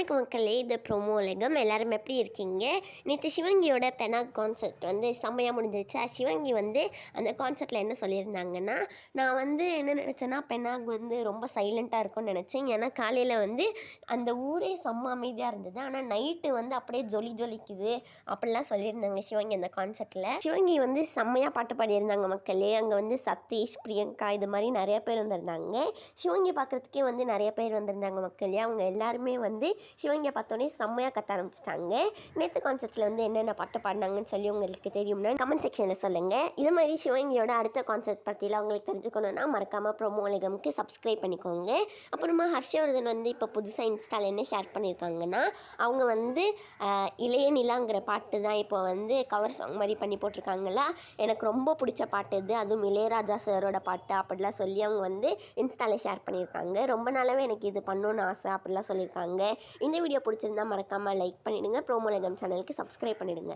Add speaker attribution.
Speaker 1: வணக்கம் மக்களே, இது ப்ரோமோ உலகம். எல்லாரும் எப்படி இருக்கீங்க? நேற்று சிவங்கியோட பெனாக் கான்சர்ட் வந்து செம்மையாக முடிஞ்சிருச்சா. சிவங்கி வந்து அந்த கான்சர்ட்டில் என்ன சொல்லியிருந்தாங்கன்னா, நான் வந்து என்ன நினச்சேன்னா, பெனாக் வந்து ரொம்ப சைலண்ட்டாக இருக்கும்னு நினச்சேன். ஏன்னா காலையில் வந்து அந்த ஊரே செம்ம அமைதியாக இருந்தது. ஆனால் நைட்டு வந்து அப்படியே ஜொலிக்குது அப்படிலாம் சொல்லியிருந்தாங்க சிவங்கி அந்த கான்சர்ட்டில். சிவங்கி வந்து செம்மையாக பாட்டு பாடியிருந்தாங்க மக்களே. அங்கே வந்து சதீஷ், பிரியங்கா இது மாதிரி நிறைய பேர் வந்திருந்தாங்க. சிவங்கி பார்க்குறதுக்கே வந்து நிறைய பேர் வந்திருந்தாங்க மக்களே. அவங்க எல்லாருமே வந்து சிவங்கியை பார்த்தோன்னே செம்மையாக கத்த ஆரம்பிச்சிட்டாங்க. நேற்று கான்சர்ட்ஸில் வந்து என்னென்ன பாட்டு பாடினாங்கன்னு சொல்லி உங்களுக்கு தெரியும்னா கமெண்ட் செக்ஷனில் சொல்லுங்கள். இது மாதிரி சிவங்கியோட அடுத்த கான்சர்ட் பற்றிலாம் உங்களுக்கு தெரிஞ்சுக்கணுன்னா மறக்காமல் ப்ரோமோ உலகம்க்கு சப்ஸ்கிரைப் பண்ணிக்கோங்க. அப்புறமா ஹர்ஷவர்தன் வந்து இப்போ புதுசாக இன்ஸ்டாவில் என்ன ஷேர் பண்ணியிருக்காங்கன்னா, அவங்க வந்து இளைய நிலாங்கிற பாட்டு தான் இப்போ வந்து கவர் சாங் மாதிரி பண்ணி போட்டிருக்காங்களா. எனக்கு ரொம்ப பிடிச்ச பாட்டு இது, அதுவும் இளையராஜா சாரோட பாட்டு அப்படிலாம் சொல்லி அவங்க வந்து இன்ஸ்டாவில் ஷேர் பண்ணியிருக்காங்க. ரொம்ப நாளாகவே எனக்கு இது பண்ணணுன்னு ஆசை அப்படிலாம் சொல்லியிருக்காங்க. இந்த வீடியோ பிடிச்சிருந்தா மறக்காமல் லைக் பண்ணிவிடுங்க. ப்ரோமோ உலகம் சேனலுக்கு சப்ஸ்கிரைப் பண்ணிவிடுங்க.